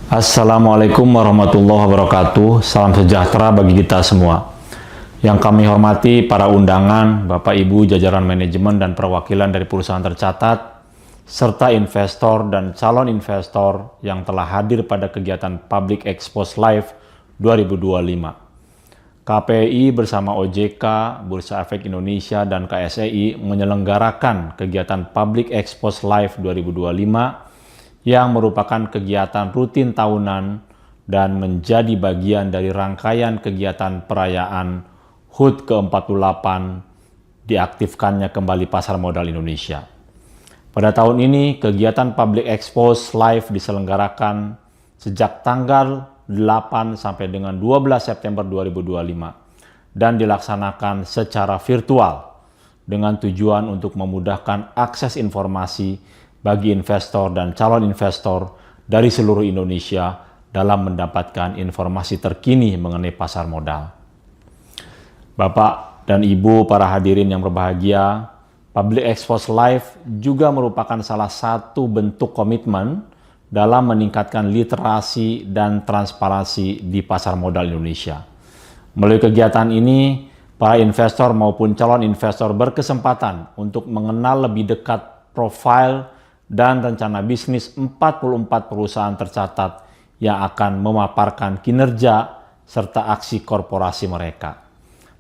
Assalamualaikum warahmatullahi wabarakatuh. Salam sejahtera bagi kita semua. Yang kami hormati para undangan, Bapak Ibu jajaran manajemen dan perwakilan dari perusahaan tercatat, serta investor dan calon investor yang telah hadir pada kegiatan Public Expose Live 2025. KPI bersama OJK, Bursa Efek Indonesia, dan KSEI menyelenggarakan kegiatan Public Expose Live 2025 yang merupakan kegiatan rutin tahunan dan menjadi bagian dari rangkaian kegiatan perayaan HUT ke-48 diaktifkannya kembali pasar modal Indonesia. Pada tahun ini, kegiatan Public Expose Live diselenggarakan sejak tanggal 8 sampai dengan 12 September 2025 dan dilaksanakan secara virtual dengan tujuan untuk memudahkan akses informasi bagi investor dan calon investor dari seluruh Indonesia dalam mendapatkan informasi terkini mengenai pasar modal. Bapak dan Ibu para hadirin yang berbahagia, Public Expose Live juga merupakan salah satu bentuk komitmen dalam meningkatkan literasi dan transparansi di pasar modal Indonesia. Melalui kegiatan ini, para investor maupun calon investor berkesempatan untuk mengenal lebih dekat profil dan rencana bisnis 44 perusahaan tercatat yang akan memaparkan kinerja serta aksi korporasi mereka.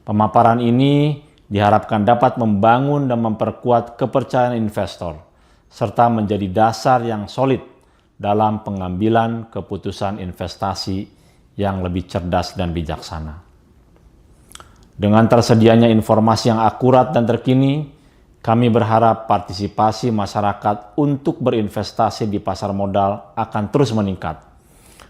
Pemaparan ini diharapkan dapat membangun dan memperkuat kepercayaan investor, serta menjadi dasar yang solid dalam pengambilan keputusan investasi yang lebih cerdas dan bijaksana. Dengan tersedianya informasi yang akurat dan terkini, kami berharap partisipasi masyarakat untuk berinvestasi di pasar modal akan terus meningkat.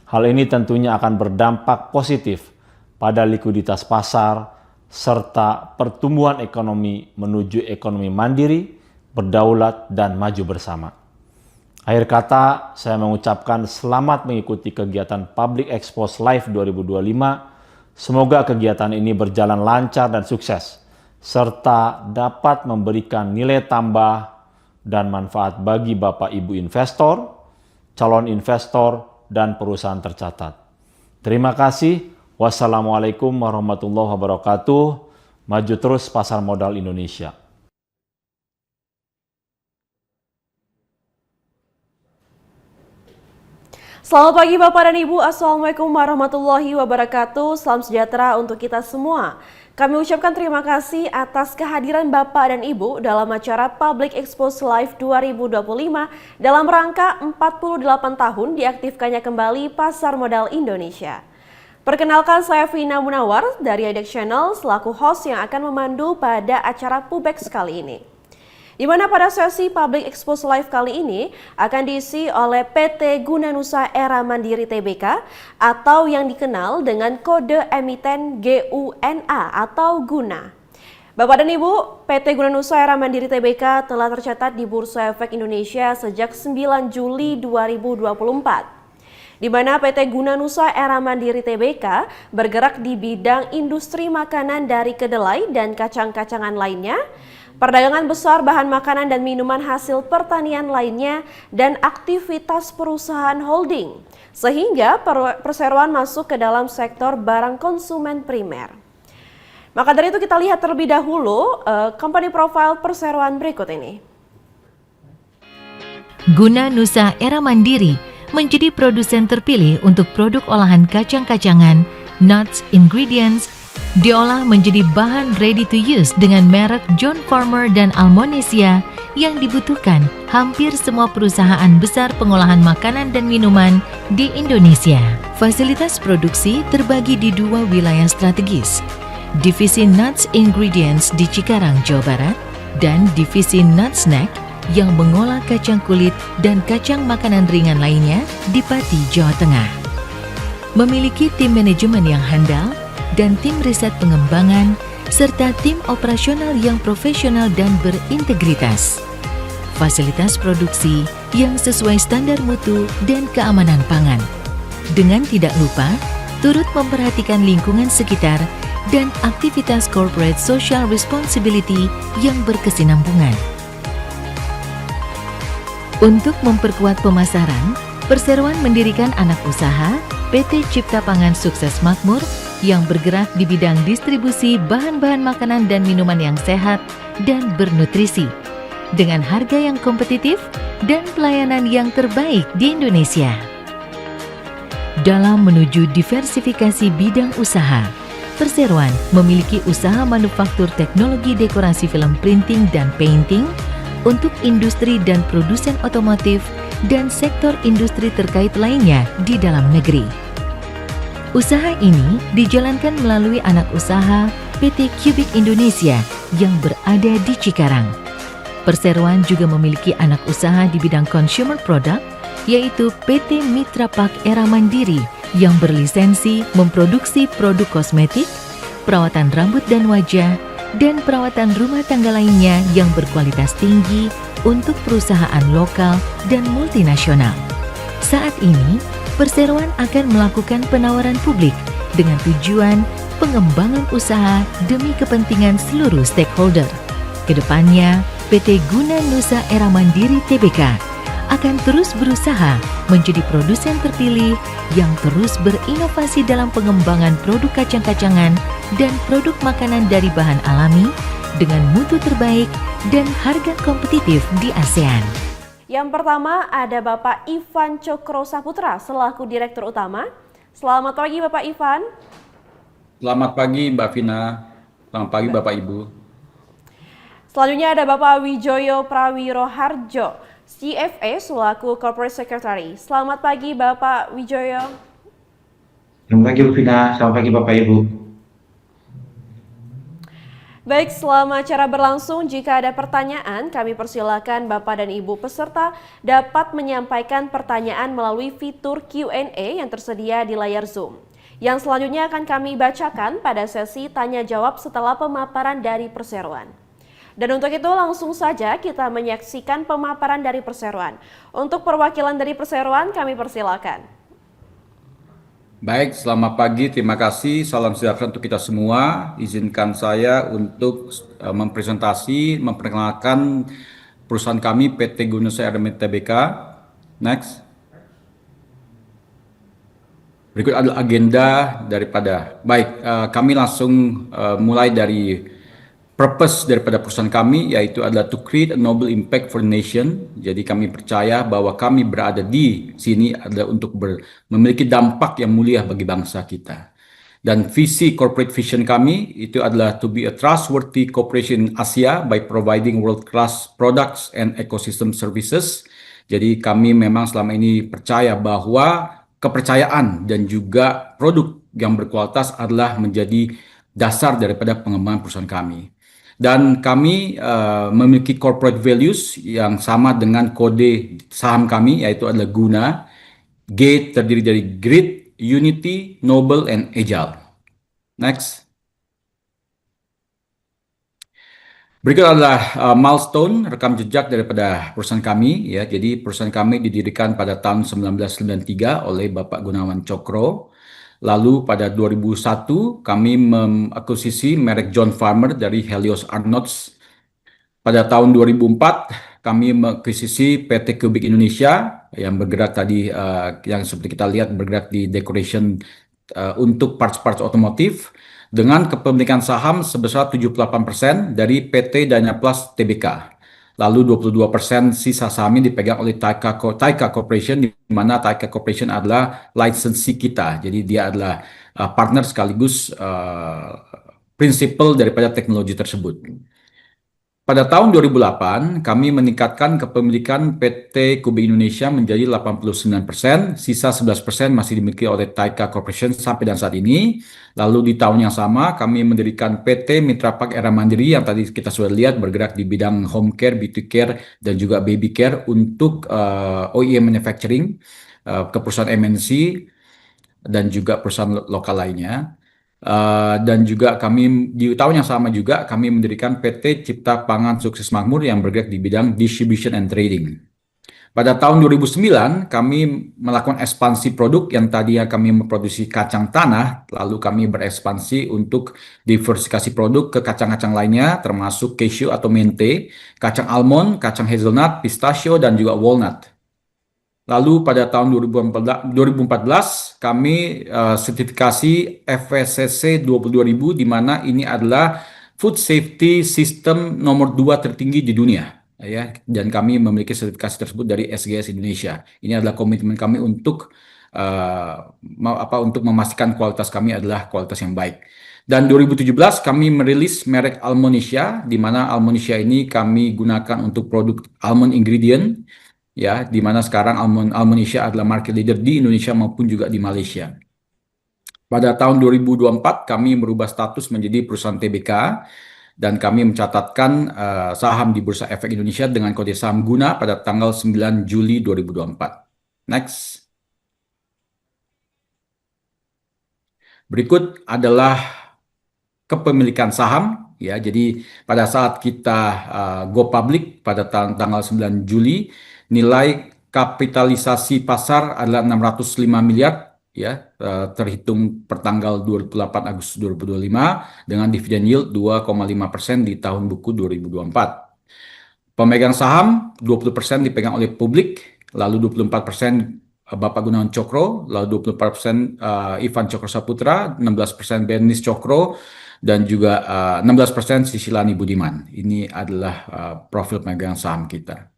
Hal ini tentunya akan berdampak positif pada likuiditas pasar serta pertumbuhan ekonomi menuju ekonomi mandiri, berdaulat, dan maju bersama. Akhir kata, saya mengucapkan selamat mengikuti kegiatan Public Expose Live 2025. Semoga kegiatan ini berjalan lancar dan sukses, serta dapat memberikan nilai tambah dan manfaat bagi Bapak Ibu investor, calon investor, dan perusahaan tercatat. Terima kasih. Wassalamualaikum warahmatullahi wabarakatuh. Maju terus pasar modal Indonesia. Selamat pagi Bapak dan Ibu, Assalamualaikum warahmatullahi wabarakatuh. Salam sejahtera untuk kita semua. Kami ucapkan terima kasih atas kehadiran Bapak dan Ibu dalam acara Public Expose Live 2025 dalam rangka 48 tahun diaktifkannya kembali pasar modal Indonesia. Perkenalkan, saya Vina Munawar dari IDEX Channel selaku host yang akan memandu pada acara Pubex kali ini. Di mana pada sesi Public Expose Live kali ini akan diisi oleh PT Guna Nusa Era Mandiri Tbk atau yang dikenal dengan kode emiten GUNA atau Guna. Bapak dan Ibu, PT Guna Nusa Era Mandiri Tbk telah tercatat di Bursa Efek Indonesia sejak 9 Juli 2024. Di mana PT Guna Nusa Era Mandiri Tbk bergerak di bidang industri makanan dari kedelai dan kacang-kacangan lainnya, perdagangan besar bahan makanan dan minuman hasil pertanian lainnya, dan aktivitas perusahaan holding, sehingga perseroan masuk ke dalam sektor barang konsumen primer. Maka dari itu kita lihat terlebih dahulu company profile perseroan berikut ini. Guna Nusa Era Mandiri menjadi produsen terpilih untuk produk olahan kacang-kacangan, nuts, ingredients, diolah menjadi bahan ready to use dengan merek John Farmer dan Almonesia yang dibutuhkan hampir semua perusahaan besar pengolahan makanan dan minuman di Indonesia. Fasilitas produksi terbagi di dua wilayah strategis, Divisi Nuts Ingredients di Cikarang, Jawa Barat, dan Divisi Nut Snack yang mengolah kacang kulit dan kacang makanan ringan lainnya di Pati, Jawa Tengah. Memiliki tim manajemen yang handal dan tim riset pengembangan, serta tim operasional yang profesional dan berintegritas. Fasilitas produksi yang sesuai standar mutu dan keamanan pangan. Dengan tidak lupa, turut memperhatikan lingkungan sekitar dan aktivitas corporate social responsibility yang berkesinambungan. Untuk memperkuat pemasaran, Perseroan mendirikan anak usaha PT Cipta Pangan Sukses Makmur yang bergerak di bidang distribusi bahan-bahan makanan dan minuman yang sehat dan bernutrisi dengan harga yang kompetitif dan pelayanan yang terbaik di Indonesia. Dalam menuju diversifikasi bidang usaha, Perseroan memiliki usaha manufaktur teknologi dekorasi film printing dan painting untuk industri dan produsen otomotif dan sektor industri terkait lainnya di dalam negeri. Usaha ini dijalankan melalui anak usaha PT Cubic Indonesia yang berada di Cikarang. Perseroan juga memiliki anak usaha di bidang consumer product, yaitu PT Mitra Pak Era Mandiri yang berlisensi memproduksi produk kosmetik, perawatan rambut dan wajah, dan perawatan rumah tangga lainnya yang berkualitas tinggi untuk perusahaan lokal dan multinasional. Saat ini, Perseroan akan melakukan penawaran publik dengan tujuan pengembangan usaha demi kepentingan seluruh stakeholder. Kedepannya, PT Guna Nusa Era Mandiri Tbk akan terus berusaha menjadi produsen terpilih yang terus berinovasi dalam pengembangan produk kacang-kacangan dan produk makanan dari bahan alami dengan mutu terbaik dan harga kompetitif di ASEAN. Yang pertama ada Bapak Ivan Cokro Saputra selaku Direktur Utama. Selamat pagi Bapak Ivan. Selamat pagi Mbak Vina. Selamat pagi Bapak Ibu. Selanjutnya ada Bapak Wijoyo Prawiro Harjo, CFA selaku Corporate Secretary. Selamat pagi Bapak Wijoyo. Selamat pagi Bu Vina, selamat pagi Bapak Ibu. Baik, selama acara berlangsung, jika ada pertanyaan, kami persilakan Bapak dan Ibu peserta dapat menyampaikan pertanyaan melalui fitur Q&A yang tersedia di layar Zoom. Yang selanjutnya akan kami bacakan pada sesi tanya-jawab setelah pemaparan dari Perseroan. Dan untuk itu langsung saja kita menyaksikan pemaparan dari Perseroan. Untuk perwakilan dari Perseroan kami persilakan. Baik, selamat pagi. Terima kasih. Salam sejahtera untuk kita semua. Izinkan saya untuk memperkenalkan perusahaan kami PT Guna Nusa Era Mandiri Tbk. Next. Berikut adalah agenda daripada. Baik, kami langsung mulai dari purpose daripada perusahaan kami, yaitu adalah to create a noble impact for the nation. Jadi kami percaya bahwa kami berada di sini adalah untuk memiliki dampak yang mulia bagi bangsa kita. Dan visi corporate vision kami itu adalah to be a trustworthy corporation in Asia by providing world-class products and ecosystem services. Jadi kami memang selama ini percaya bahwa kepercayaan dan juga produk yang berkualitas adalah menjadi dasar daripada pengembangan perusahaan kami. Dan kami memiliki corporate values yang sama dengan kode saham kami, yaitu adalah Guna. G terdiri dari Grit, Unity, Noble, and Agile. Next. Berikut adalah milestone rekam jejak daripada perusahaan kami. Ya, jadi perusahaan kami didirikan pada tahun 1993 oleh Bapak Gunawan Cokro. Lalu pada 2001 kami mengakuisisi merek John Farmer dari Helios Arnolds. Pada tahun 2004 kami mengakuisisi PT Cubic Indonesia yang bergerak tadi yang seperti kita lihat bergerak di decoration untuk parts-parts otomotif dengan kepemilikan saham sebesar 78% dari PT Dynaplas Tbk. Lalu 22% sisa sahamnya dipegang oleh Taika Corporation, di mana Taika Corporation adalah licensee kita. Jadi dia adalah partner sekaligus prinsipal daripada teknologi tersebut. Pada tahun 2008, kami meningkatkan kepemilikan PT Cubic Indonesia menjadi 89%, sisa 11% masih dimiliki oleh Taika Corporation sampai dan saat ini. Lalu di tahun yang sama, kami mendirikan PT Mitra Pak Era Mandiri yang tadi kita sudah lihat bergerak di bidang home care, beauty care, dan juga baby care untuk OEM manufacturing, ke perusahaan MNC, dan juga perusahaan lokal lainnya. Dan juga kami di tahun yang sama juga kami mendirikan PT Cipta Pangan Sukses Makmur yang bergerak di bidang distribution and trading. Pada tahun 2009 kami melakukan ekspansi produk yang tadinya kami memproduksi kacang tanah, lalu kami berekspansi untuk diversifikasi produk ke kacang-kacang lainnya termasuk cashew atau mente, kacang almond, kacang hazelnut, pistachio, dan juga walnut. Lalu pada tahun 2014 kami sertifikasi FSSC 22000, di mana ini adalah Food Safety System nomor 2 tertinggi di dunia, ya. Dan kami memiliki sertifikasi tersebut dari SGS Indonesia. Ini adalah komitmen kami untuk untuk memastikan kualitas kami adalah kualitas yang baik. Dan 2017 kami merilis merek Almonisia, di mana Almonisia ini kami gunakan untuk produk almond ingredient, ya, di mana sekarang Almonisia adalah market leader di Indonesia maupun juga di Malaysia. Pada tahun 2024 kami merubah status menjadi perusahaan TBK, dan kami mencatatkan saham di Bursa Efek Indonesia dengan kode saham Guna pada tanggal 9 Juli 2024. Next. Berikut adalah kepemilikan saham, ya. Jadi pada saat kita go public pada tanggal 9 Juli, nilai kapitalisasi pasar adalah 605 miliar, ya, terhitung per tanggal 28 Agustus 2025 dengan dividen yield 2,5% di tahun buku 2024. Pemegang saham 20% dipegang oleh publik, lalu 24% Bapak Gunawan Cokro, lalu 24% Ivan Cokro Saputra, 16% Bernis Cokro, dan juga 16% Sisilani Budiman. Ini adalah profil pemegang saham kita.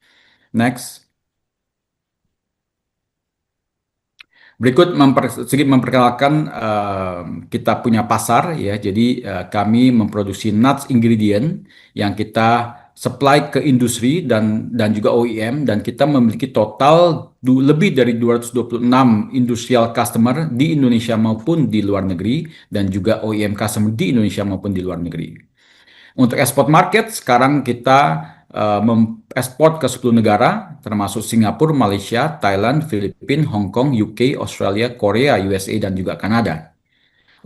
Next. Berikut sedikit memperkenalkan kita punya pasar, ya. Jadi kami memproduksi nuts ingredient yang kita supply ke industri dan juga OEM, dan kita memiliki total lebih dari 226 industrial customer di Indonesia maupun di luar negeri, dan juga OEM customer di Indonesia maupun di luar negeri. Untuk export market, sekarang kita mengekspor ke 10 negara, termasuk Singapura, Malaysia, Thailand, Filipina, Hong Kong, UK, Australia, Korea, USA, dan juga Kanada.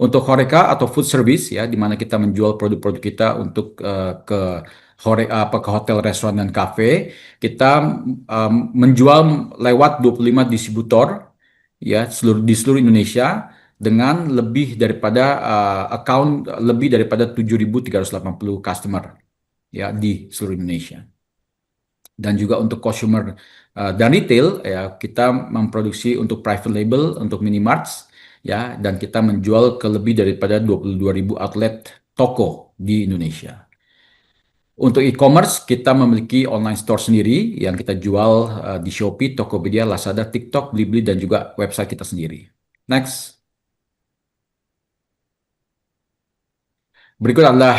Untuk HoReCa atau food service, ya, di mana kita menjual produk-produk kita untuk ke hotel, restoran, dan kafe, kita menjual lewat 25 distributor, ya, di seluruh Indonesia, dengan lebih daripada lebih daripada 7.380 customer, ya, di seluruh Indonesia. Dan juga untuk consumer dan retail, ya, kita memproduksi untuk private label, untuk minimarts, ya, dan kita menjual ke lebih daripada 22.000 outlet toko di Indonesia. Untuk e-commerce, kita memiliki online store sendiri yang kita jual di Shopee, Tokopedia, Lazada, TikTok, Blibli, dan juga website kita sendiri. Next. Berikut adalah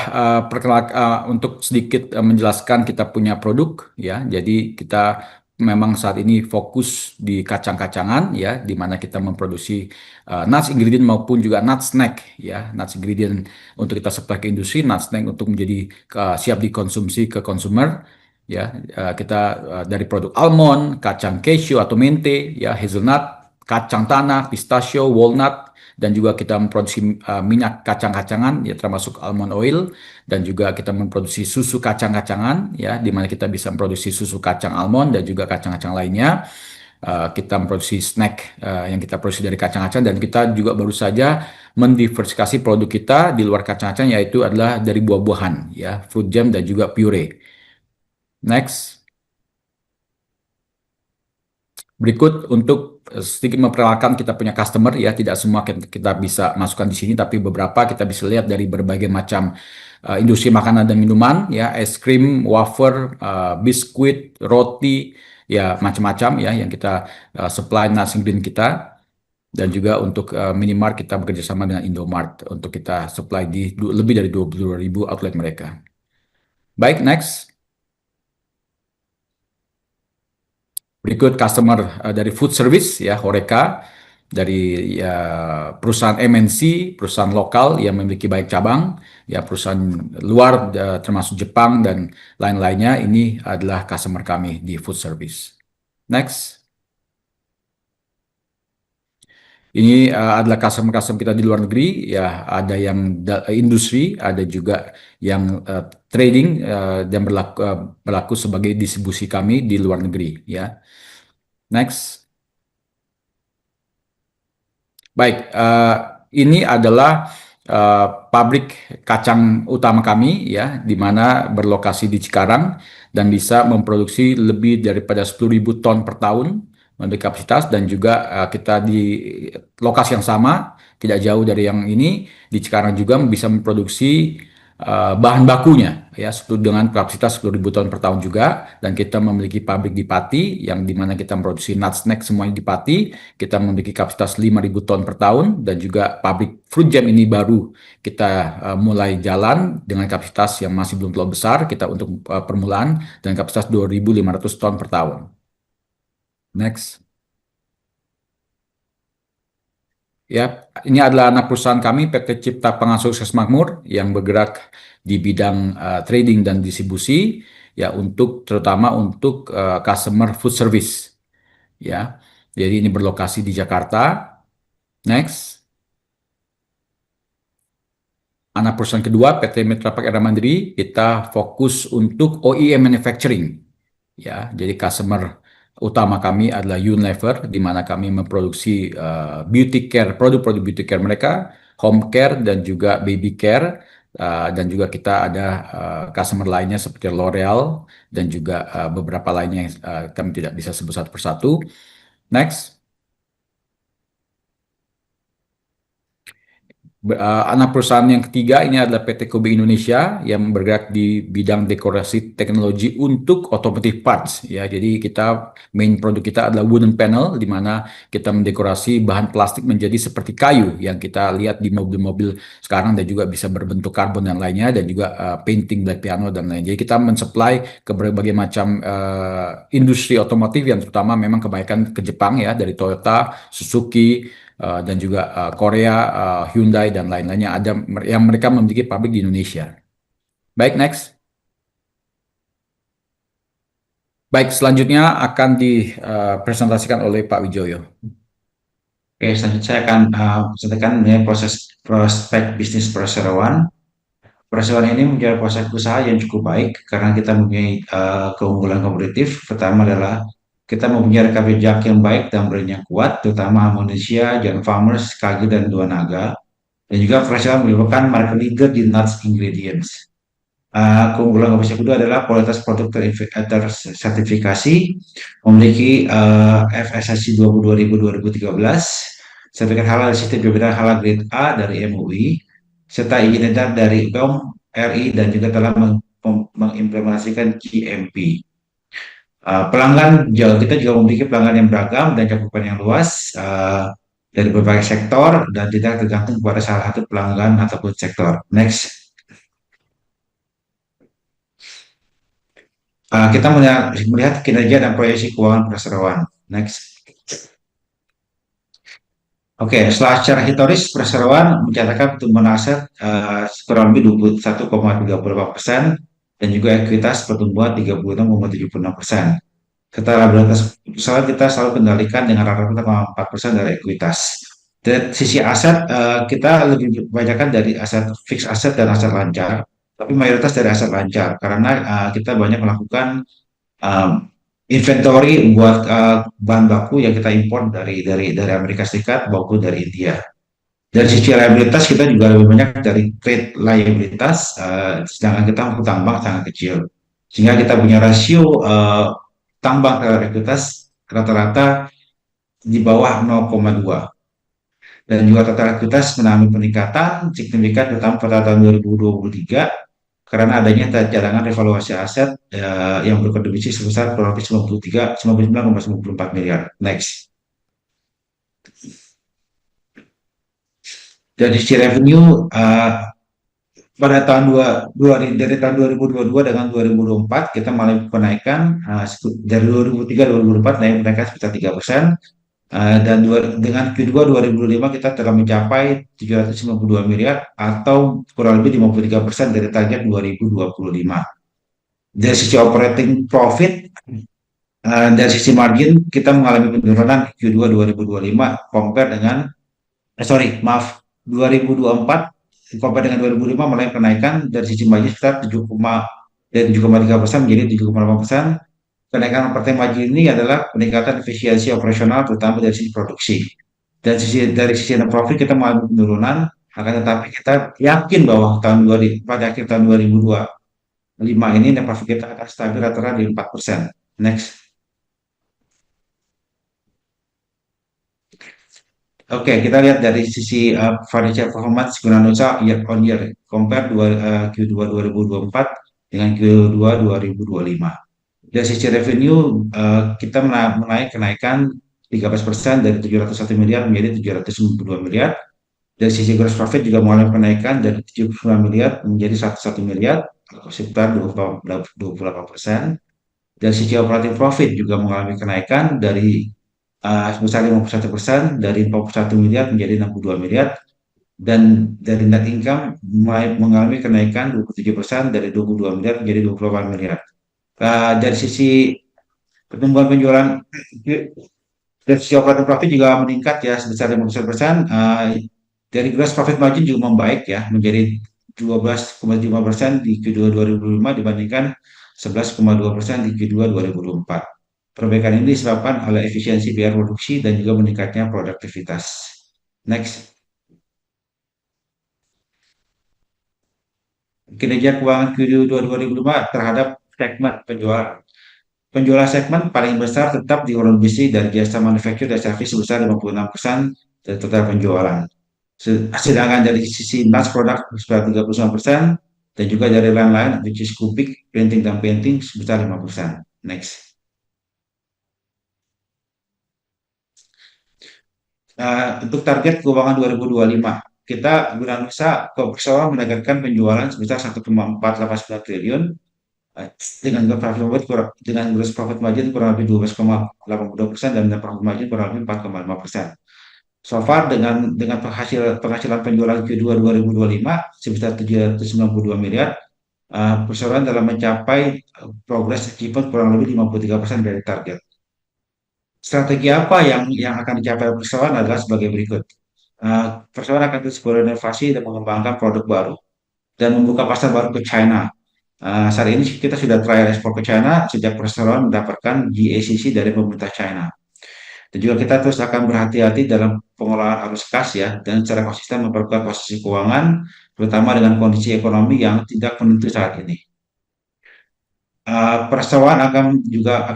untuk sedikit menjelaskan kita punya produk, ya. Jadi kita memang saat ini fokus di kacang-kacangan, ya, di mana kita memproduksi nuts ingredient maupun juga nut snack, ya. Nuts ingredient untuk kita supply ke industri, nut snack untuk menjadi siap dikonsumsi ke consumer, ya. Kita dari produk almond, kacang cashew atau mente, ya, hazelnut, kacang tanah, pistachio, walnut, dan juga kita memproduksi minyak kacang-kacangan, ya, termasuk almond oil, dan juga kita memproduksi susu kacang-kacangan, ya, di mana kita bisa memproduksi susu kacang almond dan juga kacang-kacang lainnya. Kita memproduksi snack yang kita produksi dari kacang-kacang, dan kita juga baru saja mendiversifikasi produk kita di luar kacang-kacang, yaitu adalah dari buah-buahan, ya, fruit jam dan juga puree. Next. Berikut untuk sedikit memperkenalkan kita punya customer, ya. Tidak semua kita bisa masukkan di sini, tapi beberapa kita bisa lihat dari berbagai macam industri makanan dan minuman, ya, es krim, wafer, biskuit, roti, ya, macam-macam, ya, yang kita supply nuts ingredient kita. Dan juga untuk minimart kita bekerja sama dengan Indomart untuk kita supply di lebih dari 22.000 outlet mereka. Baik, next. Berikut customer dari food service, ya, HoReCa, dari, ya, perusahaan MNC, perusahaan lokal yang memiliki banyak cabang, ya, perusahaan luar termasuk Jepang dan lain-lainnya. Ini adalah customer kami di food service. Next. Ini adalah customer-customer kita di luar negeri, ya. Ada yang industri, ada juga yang trading, dan berlaku sebagai distribusi kami di luar negeri, ya. Next. Baik, ini adalah pabrik kacang utama kami, ya, di mana berlokasi di Cikarang dan bisa memproduksi lebih daripada 10.000 ton per tahun memiliki kapasitas dan juga kita di lokasi yang sama, tidak jauh dari yang ini, di Cikarang juga bisa memproduksi bahan bakunya ya dengan kapasitas 10.000 ton per tahun juga, dan kita memiliki pabrik di Pati yang dimana kita memproduksi nut snack semuanya di Pati. Kita memiliki kapasitas 5.000 ton per tahun, dan juga pabrik fruit jam ini baru kita mulai jalan dengan kapasitas yang masih belum terlalu besar kita untuk permulaan, dan kapasitas 2.500 ton per tahun. Next. Ya, ini adalah anak perusahaan kami, PT Cipta Pengasuh Sukses Makmur, yang bergerak di bidang trading dan distribusi, ya terutama untuk customer food service. Ya, jadi ini berlokasi di Jakarta. Next. Anak perusahaan kedua, PT Mitra Pak Era Mandiri, kita fokus untuk OEM manufacturing. Ya, jadi customer utama kami adalah Unilever, di mana kami memproduksi beauty care, produk-produk beauty care mereka, home care dan juga baby care, dan juga kita ada customer lainnya seperti L'Oreal dan juga beberapa lainnya yang kami tidak bisa sebut satu persatu. Next. Anak perusahaan yang ketiga ini adalah PT Kobe Indonesia yang bergerak di bidang dekorasi teknologi untuk automotive parts. Ya, jadi main produk kita adalah wooden panel, di mana kita mendekorasi bahan plastik menjadi seperti kayu yang kita lihat di mobil-mobil sekarang, dan juga bisa berbentuk karbon dan lainnya, dan juga painting black piano dan lain. Jadi kita mensuplai ke berbagai macam industri otomotif yang terutama memang kebanyakan ke Jepang ya, dari Toyota, Suzuki, dan juga Korea, Hyundai dan lain-lainnya, ada yang mereka memiliki pabrik di Indonesia. Baik, next. Baik, selanjutnya akan dipresentasikan oleh Pak Wijoyo. Oke, selanjutnya saya akan presentasikan mengenai proses prospek bisnis perseroan. Perseroan ini menjadi proses usaha yang cukup baik karena kita mempunyai keunggulan kompetitif. Pertama adalah kita mempunyai rekam jejak yang baik dan brand yang kuat, terutama Indonesia, John Farmers, Kage, dan Dua Naga. Dan juga Perseroan merupakan market leader di nuts ingredients. Keunggulan kompetisi kedua adalah kualitas produk tersertifikasi, memiliki FSSC 22000-2013, sertifikat halal sistem jabatan halal grade A dari MUI, serta izin edar dari POM RI, dan juga telah mengimplementasikan GMP. Pelanggan kita juga memiliki pelanggan yang beragam dan cakupan yang luas dari berbagai sektor dan tidak tergantung pada salah satu pelanggan ataupun sektor. Next. Kita melihat kinerja dan proyeksi keuangan perseroan. Next. Oke, secara historis perseroan mencatatkan pertumbuhan aset kurang lebih 21,34% dan juga ekuitas pertumbuhan 36,76%. Setelah labilitas perseroan kita selalu kendalikan dengan rata-rata 4% dari ekuitas. Dari sisi aset kita lebih banyakkan dari aset fixed aset dan aset lancar, tapi mayoritas dari aset lancar karena kita banyak melakukan inventory buat bahan baku yang kita import dari Amerika Serikat maupun dari India. Dari sisi liabilitas kita juga lebih banyak dari trade liabilitas, sedangkan kita hutang bank sangat kecil, sehingga kita punya rasio tambang ke liabilitas rata-rata di bawah 0,2. Dan juga total likuiditas mengalami peningkatan signifikan terutama pada tahun 2023 karena adanya cadangan revaluasi aset yang berkontribusi sebesar kurang lebih 99,94 miliar. Next. Dari sisi revenue pada dari tahun 2022 dengan 2024 kita mengalami kenaikan dari 2003 2024 naikkan sekitar 3%. Dan dengan Q2 2005 kita telah mencapai 792 miliar atau kurang lebih 53% dari target 2025. Dari sisi operating profit, dari sisi margin kita mengalami penurunan Q2 2025 compare dengan 2024 compare dengan 2005 mulai kenaikan dari sisi margin sekitar 7,3% menjadi 7,8%. Kenaikan operating margin ini adalah peningkatan efisiensi operasional terutama dari sisi produksi. Dan dari sisi net profit kita mengalami penurunan, akan tetapi kita yakin bahwa pada akhir tahun 2025 ini net profit kita akan stabil rata-rata di 4%. Next. Oke, kita lihat dari sisi financial performance Guna Nusa year on year, compare Q2 2024 dengan Q2 2025. Dari sisi revenue, kita kenaikan 13% dari 701 miliar menjadi 792 miliar. Dari sisi gross profit juga mengalami kenaikan dari 79 miliar menjadi 101 miliar, atau sekitar 28%. Dari sisi operating profit juga mengalami kenaikan dari sebesar 51% dari 41 miliar menjadi 62 miliar, dan dari net income mengalami kenaikan 27% dari 22 miliar menjadi 28 miliar. Dari sisi pertumbuhan penjualan, dari sisi operating profit juga meningkat ya sebesar 50%. Dari gross profit margin juga membaik ya menjadi 12,5% di Q2 2005 dibandingkan 11,2% di Q2 2024. Perbaikan ini disebabkan oleh efisiensi biaya produksi dan juga meningkatnya produktivitas. Next. Kinerja keuangan Q2 2005 terhadap segmen penjualan. Penjualan segmen paling besar tetap dikontribusi dari jasa manufaktur dan servis sebesar 56% dari total penjualan. Sedangkan dari sisi mass product sebesar 39% dan juga dari lain-lain, which is kubik, printing, dan painting sebesar 5%. Next. Untuk target keuangan 2025, kita Guna Nusa Perseroan menargetkan penjualan sebesar 1,489 triliun dengan gross profit margin kurang lebih 12,82% dan net profit margin kurang lebih 4,5%. So far dengan penghasilan penjualan Q2 2025 sebesar 792 miliar, perseroan dalam mencapai progress achievement kurang lebih 53% dari target. Strategi apa yang akan dicapai perseroan adalah sebagai berikut. Perseroan akan terus berinovasi dan mengembangkan produk baru dan membuka pasar baru ke China. Saat ini kita sudah trial ekspor ke China sejak perseroan mendapatkan GACC dari pemerintah China. Dan juga kita terus akan berhati-hati dalam pengelolaan arus kas ya, dan secara konsisten memperkuat posisi keuangan, terutama dengan kondisi ekonomi yang tidak menentu saat ini. Perseroan akan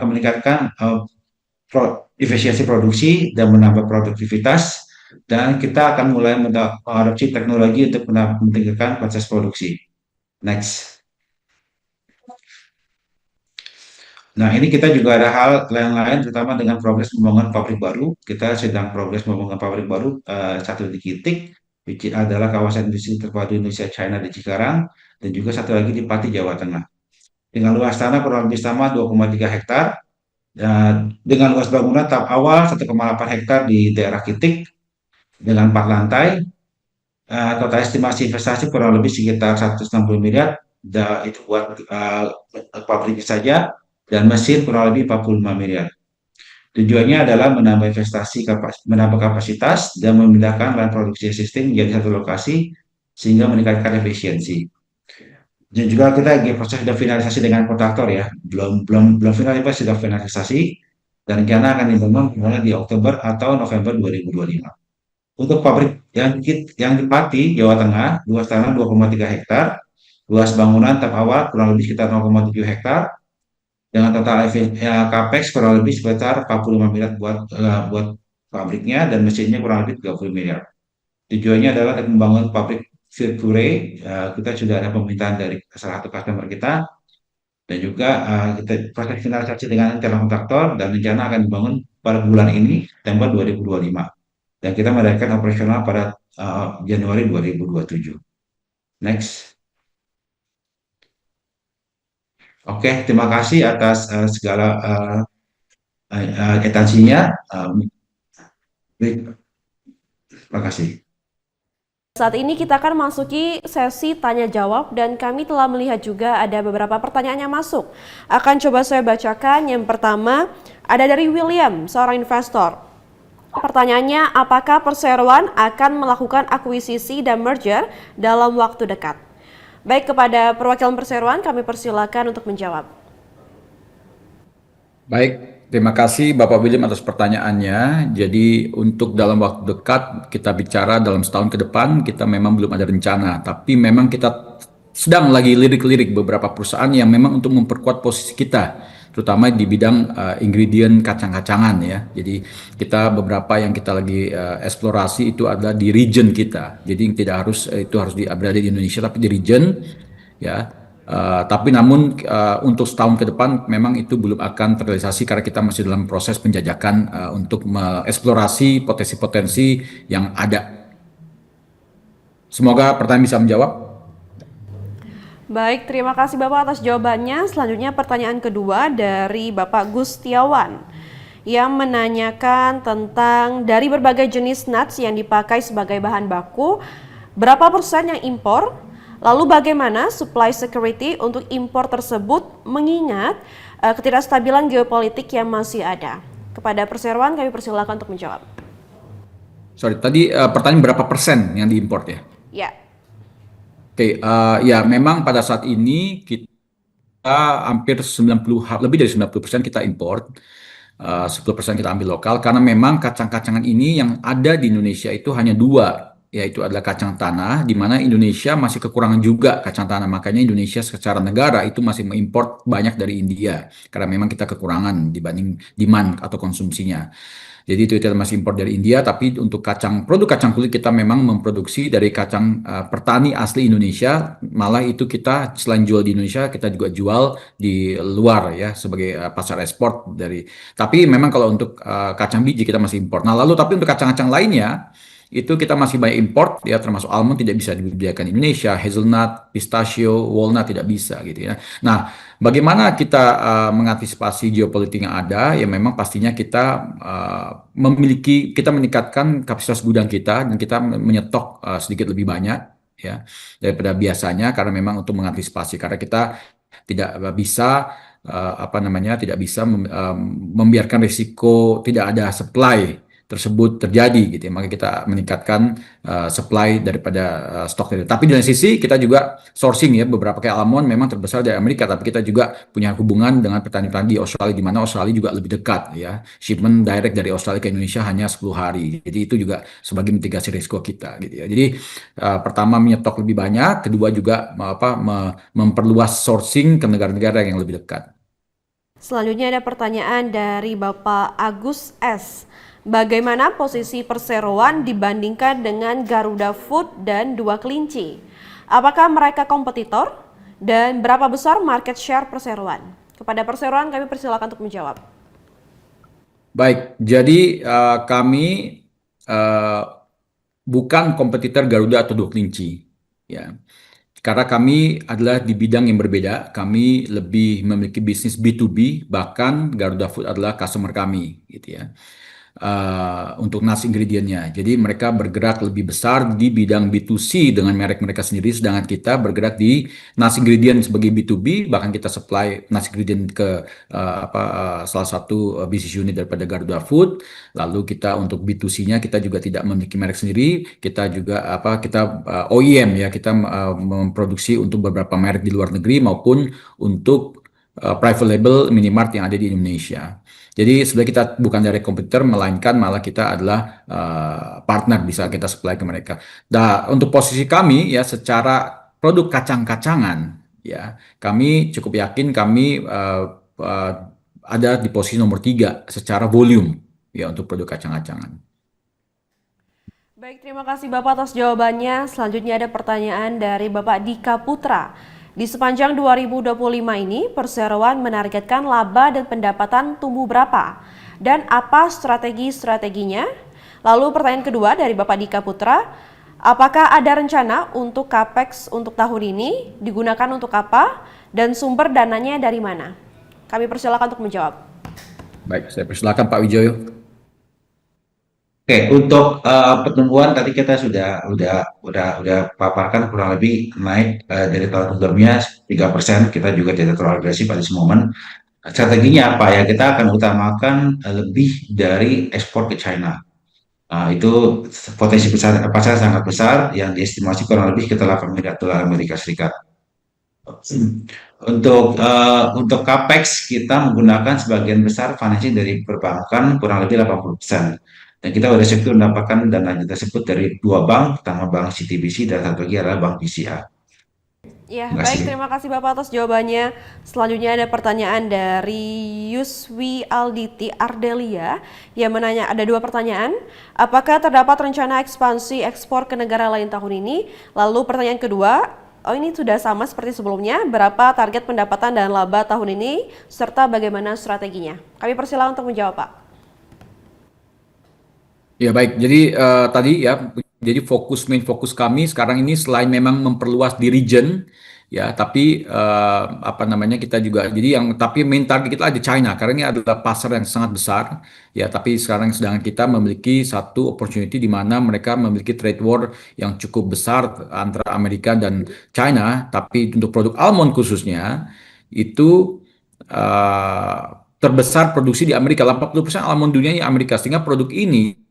meningkatkan efisiensi produksi dan menambah produktivitas, dan kita akan mulai mengadopsi teknologi untuk meningkatkan proses produksi. Next. Nah, ini kita juga ada hal lain-lain, terutama dengan progres pembangunan pabrik baru. Kita sedang progres pembangunan pabrik baru satu di Kitik, which adalah kawasan industri terpadu Indonesia China di Cikarang, dan juga satu lagi di Pati, Jawa Tengah. Dengan luas tanah kurang lebih sama 2,3 hektar, dengan luas bangunan tahap awal 1,8 hektar di daerah Kitik, dengan 4 lantai. Total estimasi investasi kurang lebih sekitar 160 miliar, itu buat pabriknya saja, dan mesin kurang lebih 45 miliar. Tujuannya adalah menambah menambah kapasitas dan memindahkan lahan produksi existing menjadi satu lokasi sehingga meningkatkan efisiensi. Dan juga kita lagi proses sudah finalisasi dengan kontraktor ya, belum final, sudah finalisasi dan rencana akan dibangun di Oktober atau November 2025. Untuk pabrik yang di Pati, Jawa Tengah, luas tanah 2,3 hektar, luas bangunan tahap awal kurang lebih sekitar 0,7 hektar, dengan total capex kurang lebih sekitar 45 miliar buat pabriknya, dan mesinnya kurang lebih 30 miliar. Tujuannya adalah membangun pabrik Virture. Kita sudah ada permintaan dari salah satu customer kita, dan juga kita proses finalisasi dengan calon kontraktor, dan rencana akan dibangun pada bulan ini, September 2025, dan kita mendapatkan operasional pada Januari 2027. Next. Oke, terima kasih atas segala atensinya. Terima kasih. Saat ini kita akan masuki sesi tanya jawab, dan kami telah melihat juga ada beberapa pertanyaan yang masuk. Akan coba saya bacakan. Yang pertama ada dari William, seorang investor. Pertanyaannya, apakah perseroan akan melakukan akuisisi dan merger dalam waktu dekat? Baik, kepada perwakilan perseroan kami persilakan untuk menjawab. Baik, terima kasih Bapak William atas pertanyaannya. Jadi untuk dalam waktu dekat, kita bicara dalam setahun ke depan, kita memang belum ada rencana. Tapi memang kita sedang lagi lirik-lirik beberapa perusahaan yang memang untuk memperkuat posisi kita, terutama di bidang ingredient kacang-kacangan ya. Jadi kita beberapa yang kita lagi eksplorasi itu adalah di region kita. Jadi tidak harus itu harus berada di Indonesia, tapi di region ya. Tapi namun untuk setahun ke depan memang itu belum akan terrealisasi karena kita masih dalam proses penjajakan untuk mengeksplorasi potensi-potensi yang ada. Semoga pertanyaan bisa menjawab. Baik, terima kasih Bapak atas jawabannya. Selanjutnya pertanyaan kedua dari Bapak Gustiawan yang menanyakan tentang dari berbagai jenis nuts yang dipakai sebagai bahan baku, berapa persen yang impor? Lalu bagaimana supply security untuk impor tersebut mengingat ketidakstabilan geopolitik yang masih ada? Kepada perseroan kami persilakan untuk menjawab. Sorry, tadi pertanyaan berapa persen yang diimpor ya? Ya. Oke, ya memang pada saat ini kita hampir 90, lebih dari 90% kita import, 10% kita ambil lokal karena memang kacang-kacangan ini yang ada di Indonesia itu hanya dua, yaitu adalah kacang tanah, di mana Indonesia masih kekurangan juga kacang tanah. Makanya Indonesia secara negara itu masih mengimpor banyak dari India karena memang kita kekurangan dibanding demand atau konsumsinya. Jadi itu kita masih impor dari India, tapi untuk produk kacang kulit kita memang memproduksi dari kacang petani asli Indonesia. Malah itu kita selain jual di Indonesia, kita juga jual di luar ya sebagai pasar ekspor dari. Tapi memang kalau untuk kacang biji kita masih impor. Nah lalu tapi untuk kacang-kacang lainnya itu kita masih banyak import ya, termasuk almond tidak bisa dibudidayakan di Indonesia, hazelnut, pistachio, walnut tidak bisa gitu ya. Nah, bagaimana kita mengantisipasi geopolitik yang ada? Ya memang pastinya kita kita meningkatkan kapasitas gudang kita dan kita menyetok sedikit lebih banyak ya daripada biasanya karena memang untuk mengantisipasi karena kita tidak bisa tidak bisa membiarkan risiko tidak ada supply tersebut terjadi gitu ya. Maka kita meningkatkan supply daripada stok tadi. Tapi di lain sisi kita juga sourcing ya, beberapa kayak almond memang terbesar dari Amerika, tapi kita juga punya hubungan dengan petani-petani di Australia di mana Australia juga lebih dekat ya. Shipment direct dari Australia ke Indonesia hanya 10 hari. Jadi itu juga sebagai mitigasi risiko kita gitu ya. Jadi pertama menyetok lebih banyak, kedua juga memperluas sourcing ke negara-negara yang lebih dekat. Selanjutnya ada pertanyaan dari Bapak Agus S. Bagaimana posisi perseroan dibandingkan dengan Garuda Food dan Dua Kelinci? Apakah mereka kompetitor? Dan berapa besar market share perseroan? Kepada perseroan kami persilakan untuk menjawab. Baik, jadi kami bukan kompetitor Garuda atau Dua Kelinci. Ya. Karena kami adalah di bidang yang berbeda, kami lebih memiliki bisnis B2B, bahkan Garuda Food adalah customer kami, gitu ya. Untuk nasi ingredientnya. Jadi mereka bergerak lebih besar di bidang B2C dengan merek mereka sendiri, sedangkan kita bergerak di nasi ingredient sebagai B2B, bahkan kita supply nasi ingredient ke salah satu business unit daripada Garuda Food. Lalu kita untuk B2C-nya kita juga tidak memiliki merek sendiri, kita juga kita OEM ya, kita memproduksi untuk beberapa merek di luar negeri maupun untuk private label minimart yang ada di Indonesia. Jadi sebenarnya kita bukan dari kompetitor, melainkan malah kita adalah partner, bisa kita supply ke mereka. Nah, untuk posisi kami ya secara produk kacang-kacangan ya, kami cukup yakin kami ada di posisi nomor 3 secara volume ya untuk produk kacang-kacangan. Baik, terima kasih Bapak atas jawabannya. Selanjutnya ada pertanyaan dari Bapak Dika Putra. Di sepanjang 2025 ini, perseroan menargetkan laba dan pendapatan tumbuh berapa? Dan apa strategi-strateginya? Lalu pertanyaan kedua dari Bapak Dika Putra, apakah ada rencana untuk CAPEX untuk tahun ini? Digunakan untuk apa? Dan sumber dananya dari mana? Kami persilakan untuk menjawab. Baik, saya persilakan Pak Wijoyo. Oke, untuk pertumbuhan tadi kita sudah paparkan kurang lebih naik dari tahun sebelumnya 3%. Kita juga tidak terlalu agresif pada momen. Strateginya apa ya? Kita akan utamakan lebih dari ekspor ke China. Itu potensi pasar sangat besar yang diestimasi kurang lebih sekitar 8 miliar dolar Amerika Serikat. Untuk CAPEX kita menggunakan sebagian besar financing dari perbankan kurang lebih 80%. Dan kita sudah secure mendapatkan dana tersebut dari 2 bank, pertama bank CTBC dan satu lagi adalah bank BCA. Ya, Terima baik. kasih. Terima kasih Bapak atas jawabannya. Selanjutnya ada pertanyaan dari Yuswi Alditi Ardelia yang menanya, ada dua pertanyaan. Apakah terdapat rencana ekspansi ekspor ke negara lain tahun ini? Lalu pertanyaan kedua, oh ini sudah sama seperti sebelumnya, berapa target pendapatan dan laba tahun ini, serta bagaimana strateginya? Kami persilakan untuk menjawab, Pak. Ya baik, jadi tadi ya, jadi main fokus kami sekarang ini selain memang memperluas di region, ya, tapi apa namanya kita juga, jadi tapi main target kita ada China, karena ini adalah pasar yang sangat besar, ya. Tapi sekarang sedang kita memiliki satu opportunity di mana mereka memiliki trade war yang cukup besar antara Amerika dan China, tapi untuk produk almond khususnya itu terbesar produksi di Amerika, 80% almond dunia di Amerika, sehingga produk ini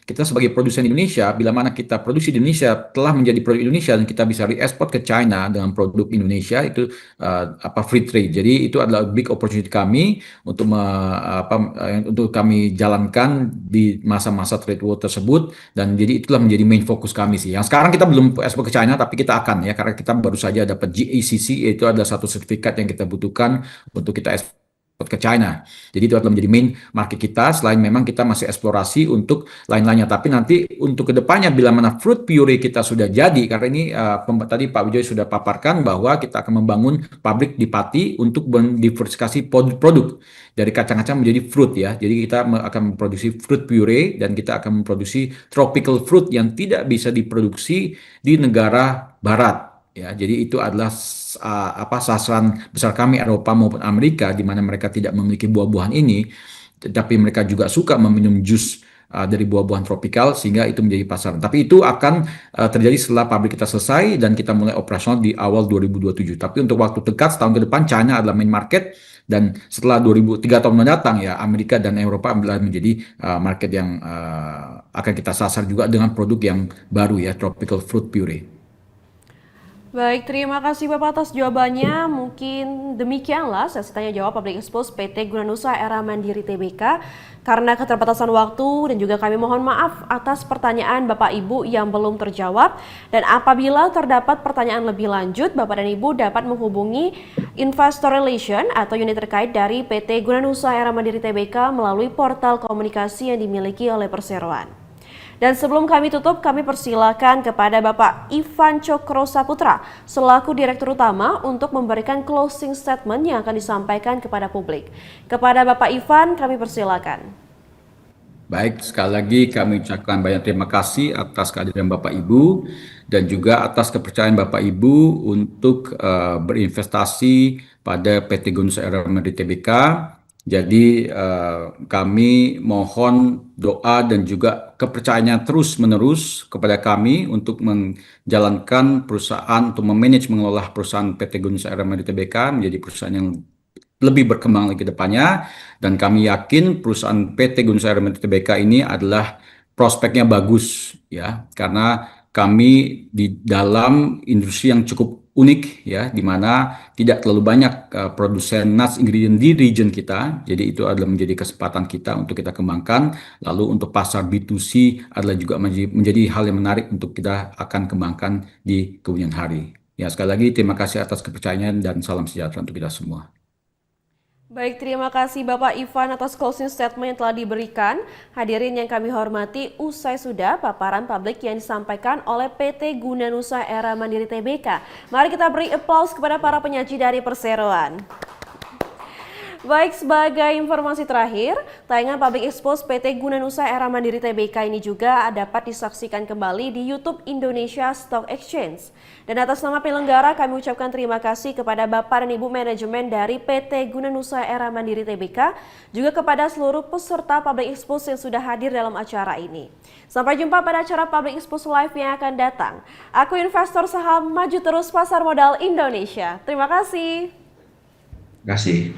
kita sebagai produsen Indonesia, bila mana kita produksi di Indonesia telah menjadi produk Indonesia dan kita bisa re-export ke China dengan produk Indonesia, itu free trade. Jadi itu adalah big opportunity kami untuk untuk kami jalankan di masa-masa trade war tersebut, dan jadi itulah menjadi main fokus kami sih. Yang sekarang kita belum ekspor ke China, tapi kita akan, ya, karena kita baru saja dapat GACC, yaitu adalah satu sertifikat yang kita butuhkan untuk kita ekspor ke China. Jadi itu adalah menjadi main market kita, selain memang kita masih eksplorasi untuk lain-lainnya. Tapi nanti untuk kedepannya bila mana fruit puree kita sudah jadi, karena ini tadi Pak Wijoy sudah paparkan bahwa kita akan membangun pabrik di Pati untuk mendiversifikasi produk dari kacang-kacang menjadi fruit, ya. Jadi kita akan memproduksi fruit puree dan kita akan memproduksi tropical fruit yang tidak bisa diproduksi di negara barat. Ya, jadi itu adalah sasaran besar kami, Eropa maupun Amerika, di mana mereka tidak memiliki buah-buahan ini, tetapi mereka juga suka meminum jus dari buah-buahan tropikal, sehingga itu menjadi pasaran. Tapi itu akan terjadi setelah pabrik kita selesai dan kita mulai operasional di awal 2027. Tapi untuk waktu dekat, setahun ke depan, China adalah main market, dan setelah 3 tahun mendatang, ya, Amerika dan Eropa adalah menjadi market yang akan kita sasar juga dengan produk yang baru, ya, tropical fruit puree. Baik, terima kasih Bapak atas jawabannya. Mungkin demikianlah sesi tanya jawab Public Expose PT Gunanusa Era Mandiri Tbk. Karena keterbatasan waktu dan juga kami mohon maaf atas pertanyaan Bapak Ibu yang belum terjawab. Dan apabila terdapat pertanyaan lebih lanjut, Bapak dan Ibu dapat menghubungi Investor Relation atau unit terkait dari PT Gunanusa Era Mandiri Tbk melalui portal komunikasi yang dimiliki oleh perseroan. Dan sebelum kami tutup, kami persilakan kepada Bapak Ivan Cokro Saputra selaku Direktur Utama untuk memberikan closing statement yang akan disampaikan kepada publik. Kepada Bapak Ivan, kami persilakan. Baik, sekali lagi kami ucapkan banyak terima kasih atas kehadiran Bapak Ibu dan juga atas kepercayaan Bapak Ibu untuk berinvestasi pada PT Gunanusa Era Mandiri Tbk. Jadi kami mohon doa dan juga kepercayaannya terus-menerus kepada kami untuk menjalankan perusahaan, untuk memanage mengelola perusahaan PT Gunanusa Era Mandiri Tbk menjadi perusahaan yang lebih berkembang lagi ke depannya. Dan kami yakin perusahaan PT Gunanusa Era Mandiri Tbk ini adalah prospeknya bagus, ya, karena kami di dalam industri yang cukup unik, ya, di mana tidak terlalu banyak produsen nuts ingredient di region kita. Jadi itu adalah menjadi kesempatan kita untuk kita kembangkan. Lalu untuk pasar B2C adalah juga menjadi hal yang menarik untuk kita akan kembangkan di kemudian hari. Ya, sekali lagi terima kasih atas kepercayaan dan salam sejahtera untuk kita semua. Baik, terima kasih Bapak Ivan atas closing statement yang telah diberikan. Hadirin yang kami hormati, usai sudah paparan publik yang disampaikan oleh PT Gunanusa Era Mandiri Tbk. Mari kita beri aplaus kepada para penyaji dari perseroan. Baik, sebagai informasi terakhir, tayangan Public Expose PT Gunanusa Era Mandiri Tbk ini juga dapat disaksikan kembali di YouTube Indonesia Stock Exchange. Dan atas nama penyelenggara kami ucapkan terima kasih kepada Bapak dan Ibu manajemen dari PT Gunanusa Era Mandiri Tbk, juga kepada seluruh peserta Public Expose yang sudah hadir dalam acara ini. Sampai jumpa pada acara Public Expose Live yang akan datang. Aku investor saham, maju terus pasar modal Indonesia. Terima kasih. Terima kasih.